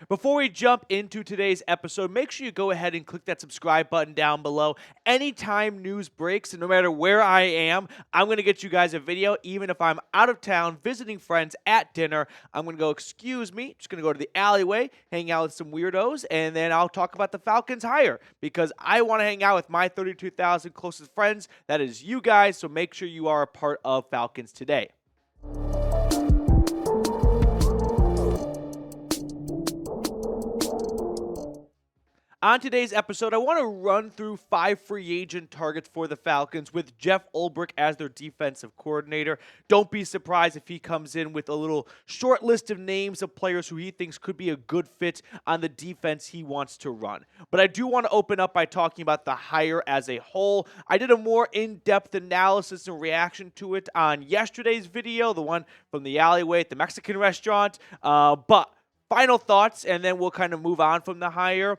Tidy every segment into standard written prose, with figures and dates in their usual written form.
Before we jump into today's episode, make sure you go ahead and click that subscribe button down below. Anytime news breaks, and no matter where I am, I'm going to get you guys a video. Even if I'm out of town visiting friends at dinner, I'm going to go, excuse me, just going to go to the alleyway, hang out with some weirdos, and then I'll talk about the Falcons hire because I want to hang out with my 32,000 closest friends. That is you guys, so make sure you are a part of Falcons Today. On today's episode, I want to run through 5 free agent targets for the Falcons with Jeff Ulbrich as their defensive coordinator. Don't be surprised if he comes in with a little short list of names of players who he thinks could be a good fit on the defense he wants to run. But I do want to open up by talking about the hire as a whole. I did a more in-depth analysis and reaction to it on yesterday's video, the one from the alleyway at the Mexican restaurant. But final thoughts, and then we'll kind of move on from the hire.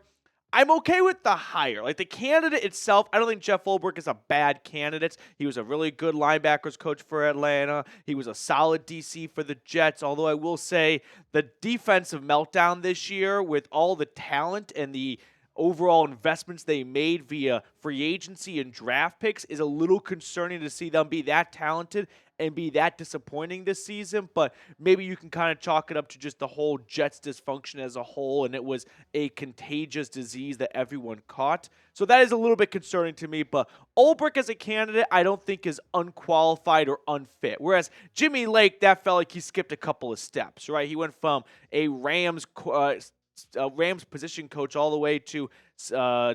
I'm okay with the hire. Like the candidate itself, I don't think Jeff Ulbrich is a bad candidate. He was a really good linebackers coach for Atlanta. He was a solid DC for the Jets, although I will say the defensive meltdown this year with all the talent and the overall investments they made via free agency and draft picks is a little concerning to see them be that talented and be that disappointing this season, but maybe you can kind of chalk it up to just the whole Jets dysfunction as a whole, and it was a contagious disease that everyone caught. So that is a little bit concerning to me, but Ulbrich as a candidate I don't think is unqualified or unfit, whereas Jimmy Lake, that felt like he skipped a couple of steps, right? He went from a Rams position coach all the way to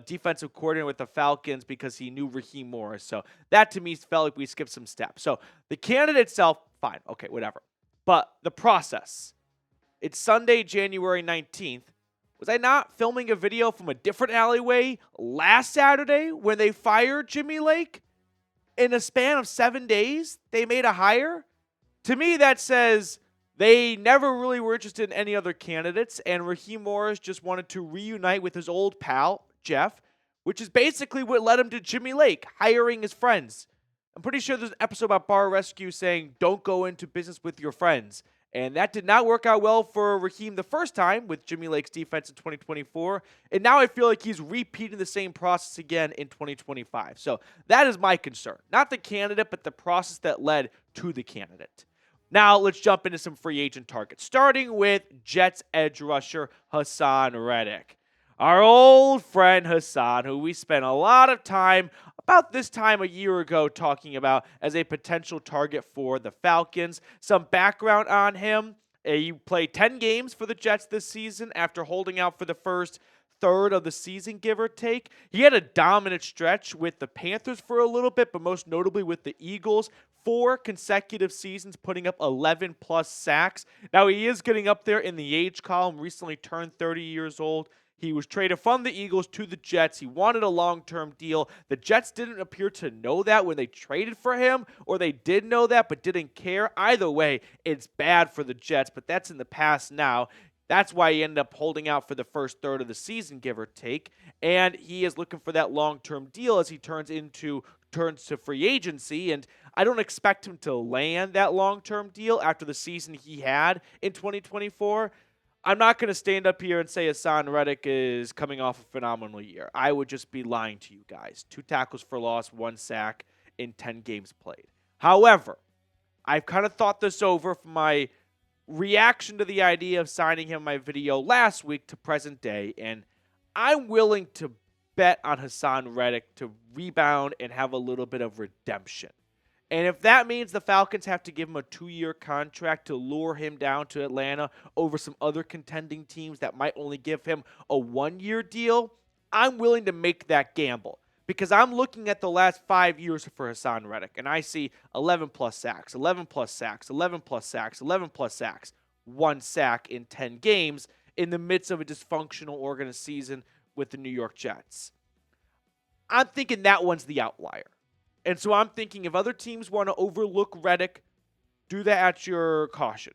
defensive coordinator with the Falcons because he knew Raheem Morris. So that to me felt like we skipped some steps. So the candidate itself, fine, okay, whatever. But the process, it's Sunday, January 19th. Was I not filming a video from a different alleyway last Saturday when they fired Jimmy Lake? In a span of 7 days, they made a hire? To me, that says they never really were interested in any other candidates, and Raheem Morris just wanted to reunite with his old pal, Jeff, which is basically what led him to Jimmy Lake, hiring his friends. I'm pretty sure there's an episode about Bar Rescue saying, don't go into business with your friends. And that did not work out well for Raheem the first time with Jimmy Lake's defense in 2024. And now I feel like he's repeating the same process again in 2025. So that is my concern. Not the candidate, but the process that led to the candidate. Now, let's jump into some free agent targets, starting with Jets edge rusher Hassan Reddick. Our old friend Hassan, who we spent a lot of time about this time a year ago talking about as a potential target for the Falcons. Some background on him. He played 10 games for the Jets this season after holding out for the first third of the season, give or take. He had a dominant stretch with the Panthers for a little bit, but most notably with the Eagles. 4 consecutive seasons putting up 11-plus sacks. Now, he is getting up there in the age column, recently turned 30 years old. He was traded from the Eagles to the Jets. He wanted a long-term deal. The Jets didn't appear to know that when they traded for him, or they did know that but didn't care. Either way, it's bad for the Jets, but that's in the past now. That's why he ended up holding out for the first third of the season, give or take. And he is looking for that long-term deal as he turns to free agency. And I don't expect him to land that long-term deal after the season he had in 2024. I'm not going to stand up here and say Hassan Reddick is coming off a phenomenal year. I would just be lying to you guys. 2 tackles for loss, 1 sack in 10 games played. However, I've kind of thought this over from my reaction to the idea of signing him in my video last week to present day, and I'm willing to bet on Hassan Reddick to rebound and have a little bit of redemption. And if that means the Falcons have to give him a 2-year contract to lure him down to Atlanta over some other contending teams that might only give him a 1-year deal, I'm willing to make that gamble. Because I'm looking at the last 5 years for Hassan Reddick, and I see 11-plus sacks, 11-plus sacks, 11-plus sacks, 11-plus sacks, 1 sack in 10 games in the midst of a dysfunctional organized season with the New York Jets. I'm thinking that one's the outlier. And so I'm thinking if other teams want to overlook Reddick, do that at your caution.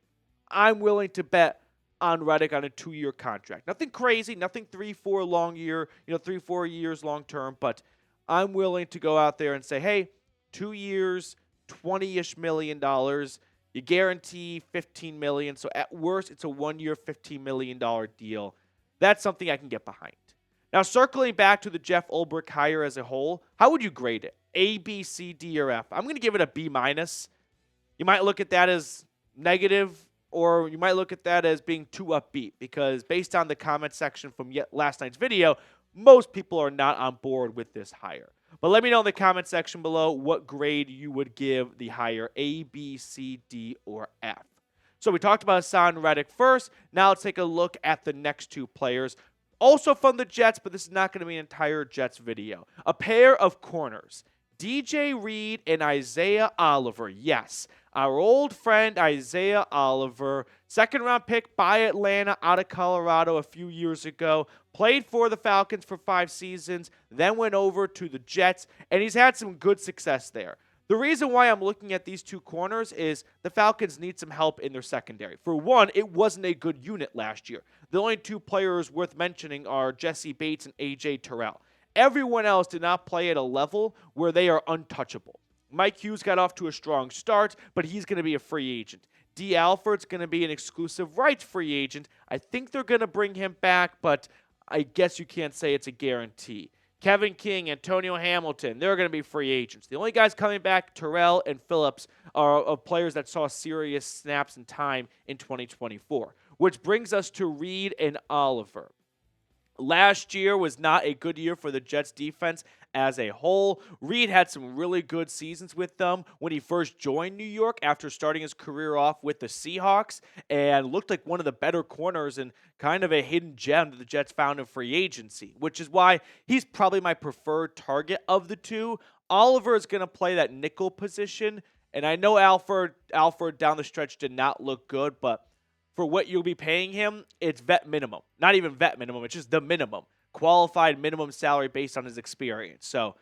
I'm willing to bet on Reddick on a 2-year contract. Nothing crazy, nothing 3-4 years long term, but I'm willing to go out there and say, hey, 2 years, $20-ish million. You guarantee $15 million. So at worst, it's a 1-year, $15 million deal. That's something I can get behind. Now, circling back to the Jeff Ulbrich hire as a whole, how would you grade it? A, B, C, D, or F? I'm going to give it a B-. You might look at that as negative, or you might look at that as being too upbeat, because based on the comment section from last night's video, most people are not on board with this hire. But let me know in the comment section below what grade you would give the hire, A, B, C, D, or F. So we talked about Haason Reddick first. Now let's take a look at the next two players. Also from the Jets, but this is not going to be an entire Jets video. A pair of corners, DJ Reed and Isaiah Oliver. Yes, our old friend Isaiah Oliver, second-round pick by Atlanta out of Colorado a few years ago, played for the Falcons for 5 seasons, then went over to the Jets, and he's had some good success there. The reason why I'm looking at these two corners is the Falcons need some help in their secondary. For one, it wasn't a good unit last year. The only two players worth mentioning are Jesse Bates and A.J. Terrell. Everyone else did not play at a level where they are untouchable. Mike Hughes got off to a strong start, but he's going to be a free agent. D. Alford's going to be an exclusive rights free agent. I think they're going to bring him back, but I guess you can't say it's a guarantee. Kevin King, Antonio Hamilton, they're going to be free agents. The only guys coming back, Terrell and Phillips, are of players that saw serious snaps and time in 2024, which brings us to Reed and Oliver. Last year was not a good year for the Jets defense as a whole. Reed had some really good seasons with them when he first joined New York after starting his career off with the Seahawks, and looked like one of the better corners and kind of a hidden gem that the Jets found in free agency, which is why he's probably my preferred target of the two. Oliver is going to play that nickel position, and I know Alford down the stretch did not look good, but for what you'll be paying him, it's vet minimum. Not even vet minimum, it's just the minimum. Qualified minimum salary based on his experience. So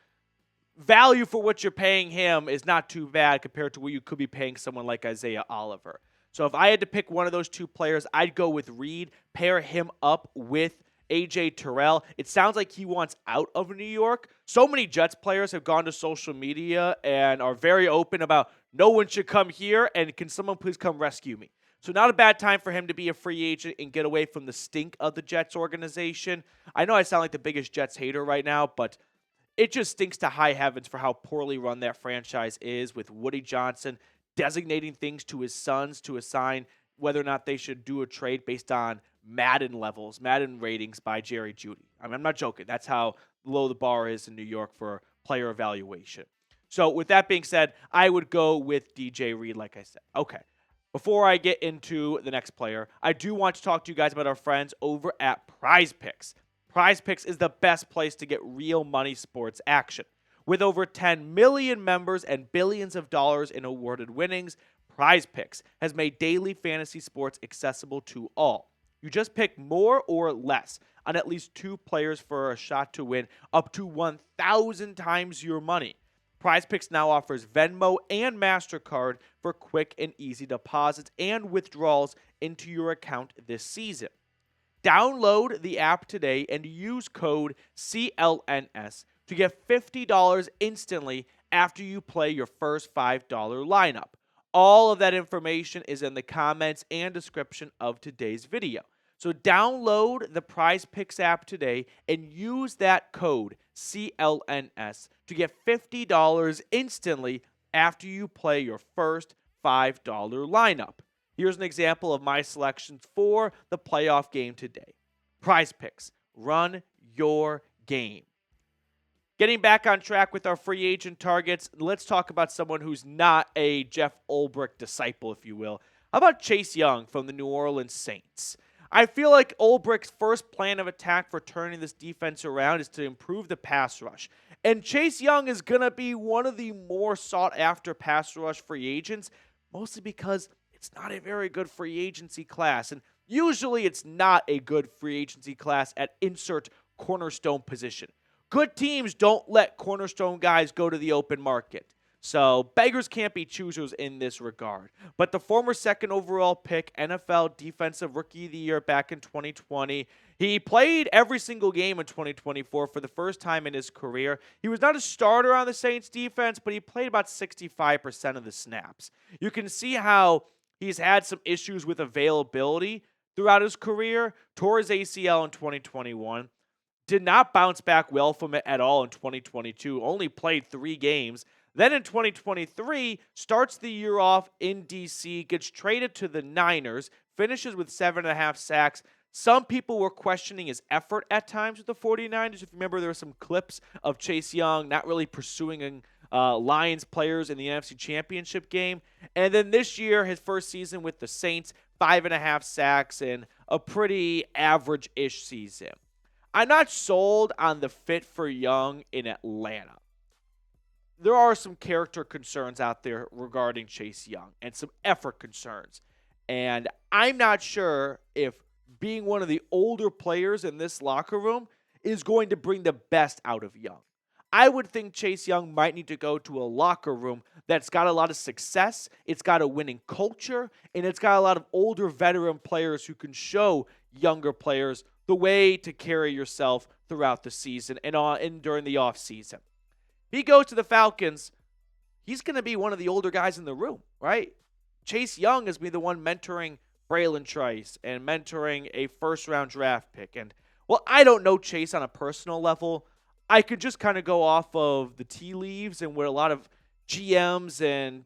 value for what you're paying him is not too bad compared to what you could be paying someone like Isaiah Oliver. So if I had to pick one of those two players, I'd go with Reed, pair him up with A.J. Terrell. It sounds like he wants out of New York. So many Jets players have gone to social media and are very open about no one should come here and can someone please come rescue me. So not a bad time for him to be a free agent and get away from the stink of the Jets organization. I know I sound like the biggest Jets hater right now, but it just stinks to high heavens for how poorly run that franchise is, with Woody Johnson designating things to his sons to assign whether or not they should do a trade based on Madden levels, Madden ratings by Jerry Jeudy. I mean, I'm not joking. That's how low the bar is in New York for player evaluation. So with that being said, I would go with DJ Reed, like I said. Okay. Before I get into the next player, I do want to talk to you guys about our friends over at PrizePicks. PrizePicks is the best place to get real money sports action. With over 10 million members and billions of dollars in awarded winnings, PrizePicks has made daily fantasy sports accessible to all. You just pick more or less on at least 2 players for a shot to win up to 1,000 times your money. PrizePicks now offers Venmo and MasterCard for quick and easy deposits and withdrawals into your account this season. Download the app today and use code CLNS to get $50 instantly after you play your first $5 lineup. All of that information is in the comments and description of today's video. So download the PrizePicks app today and use that code CLNS to get $50 instantly after you play your first $5 lineup. Here's an example of my selections for the playoff game today. PrizePicks, run your game. Getting back on track with our free agent targets, let's talk about someone who's not a Jeff Ulbrich disciple, if you will. How about Chase Young from the New Orleans Saints? I feel like Ulbrich's first plan of attack for turning this defense around is to improve the pass rush. And Chase Young is going to be one of the more sought-after pass rush free agents, mostly because it's not a very good free agency class. And usually it's not a good free agency class at insert cornerstone position. Good teams don't let cornerstone guys go to the open market. So beggars can't be choosers in this regard. But the former second overall pick, NFL Defensive Rookie of the Year back in 2020, he played every single game in 2024 for the first time in his career. He was not a starter on the Saints defense, but he played about 65% of the snaps. You can see how he's had some issues with availability throughout his career, tore his ACL in 2021, did not bounce back well from it at all in 2022, only played 3 games. Then in 2023, starts the year off in D.C., gets traded to the Niners, finishes with 7.5 sacks. Some people were questioning his effort at times with the 49ers. If you remember, there were some clips of Chase Young not really pursuing Lions players in the NFC Championship game. And then this year, his first season with the Saints, 5.5 sacks and a pretty average-ish season. I'm not sold on the fit for Young in Atlanta. There are some character concerns out there regarding Chase Young and some effort concerns. And I'm not sure if being one of the older players in this locker room is going to bring the best out of Young. I would think Chase Young might need to go to a locker room that's got a lot of success, it's got a winning culture, and it's got a lot of older veteran players who can show younger players the way to carry yourself throughout the season and during the offseason. He goes to the Falcons, he's going to be one of the older guys in the room, right? Chase Young is be the one mentoring Braylon Trice and mentoring a first-round draft pick. And, well, I don't know Chase on a personal level. I could just kind of go off of the tea leaves and what a lot of GMs and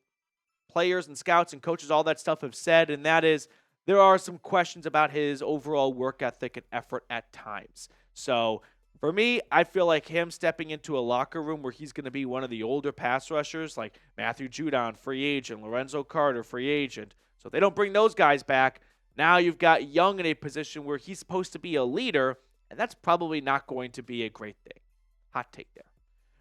players and scouts and coaches, all that stuff have said, and that is there are some questions about his overall work ethic and effort at times. So, for me, I feel like him stepping into a locker room where he's going to be one of the older pass rushers like Matthew Judon, free agent, Lorenzo Carter, free agent. So if they don't bring those guys back, now you've got Young in a position where he's supposed to be a leader, and that's probably not going to be a great thing. Hot take there.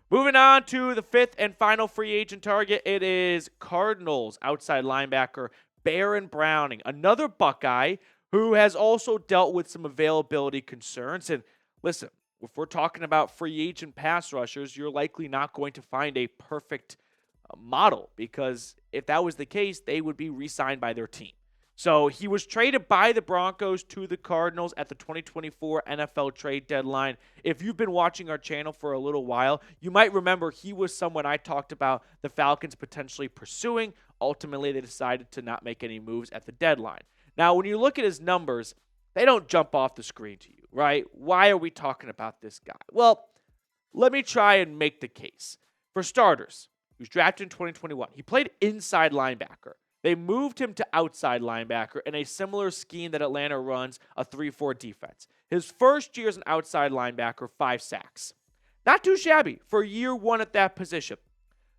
Moving on to the 5th and final free agent target, it is Cardinals outside linebacker Baron Browning, another Buckeye who has also dealt with some availability concerns. And listen, if we're talking about free agent pass rushers, you're likely not going to find a perfect model because if that was the case, they would be re-signed by their team. So he was traded by the Broncos to the Cardinals at the 2024 NFL trade deadline. If you've been watching our channel for a little while, you might remember he was someone I talked about the Falcons potentially pursuing. Ultimately, they decided to not make any moves at the deadline. Now, when you look at his numbers, they don't jump off the screen to you, right? Why are we talking about this guy? Well, let me try and make the case. For starters, he was drafted in 2021. He played inside linebacker. They moved him to outside linebacker in a similar scheme that Atlanta runs, a 3-4 defense. His first year as an outside linebacker, 5 sacks. Not too shabby for year 1 at that position.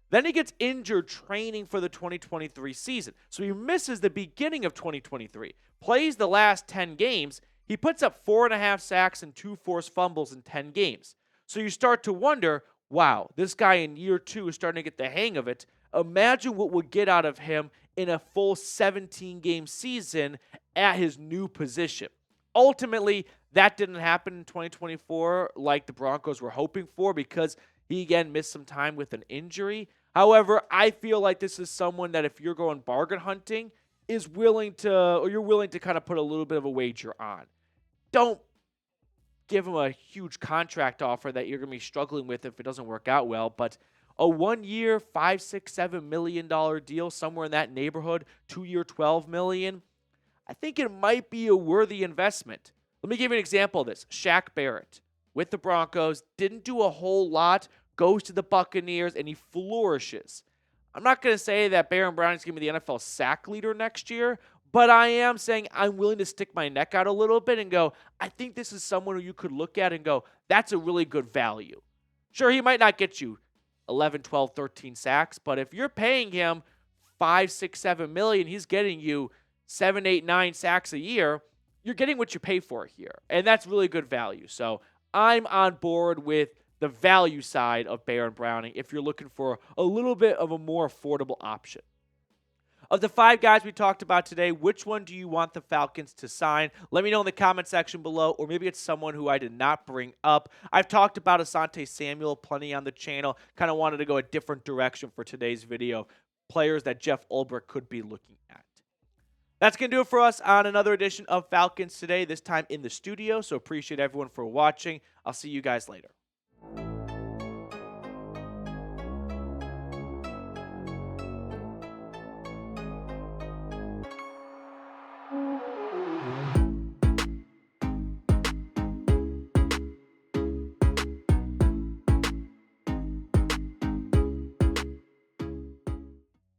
Then he gets injured training for the 2023 season. So he misses the beginning of 2023. Plays the last 10 games. He puts up 4.5 sacks and 2 forced fumbles in 10 games. So you start to wonder, wow, this guy in year 2 is starting to get the hang of it. Imagine what we'll get out of him in a full 17-game season at his new position. Ultimately, that didn't happen in 2024 like the Broncos were hoping for because he again missed some time with an injury. However, I feel like this is someone that if you're going bargain hunting is willing to, or you're willing to kind of put a little bit of a wager on. Don't give him a huge contract offer that you're going to be struggling with if it doesn't work out well, but a 1-year, $5, $6, $7 million deal, somewhere in that neighborhood, 2-year, $12 million, I think it might be a worthy investment. Let me give you an example of this. Shaq Barrett with the Broncos, didn't do a whole lot, goes to the Buccaneers, and he flourishes. I'm not going to say that Baron Browning is going to be the NFL sack leader next year, but I am saying I'm willing to stick my neck out a little bit and go, I think this is someone who you could look at and go, that's a really good value. Sure, he might not get you 11, 12, 13 sacks, but if you're paying him 5, 6, 7 million, he's getting you 7, 8, 9 sacks a year, you're getting what you pay for here. And that's really good value. So I'm on board with the value side of Baron Browning if you're looking for a little bit of a more affordable option. Of the 5 guys we talked about today, which one do you want the Falcons to sign? Let me know in the comment section below, or maybe it's someone who I did not bring up. I've talked about Asante Samuel plenty on the channel. Kind of wanted to go a different direction for today's video. Players that Jeff Ulbrich could be looking at. That's going to do it for us on another edition of Falcons Today, this time in the studio. So appreciate everyone for watching. I'll see you guys later.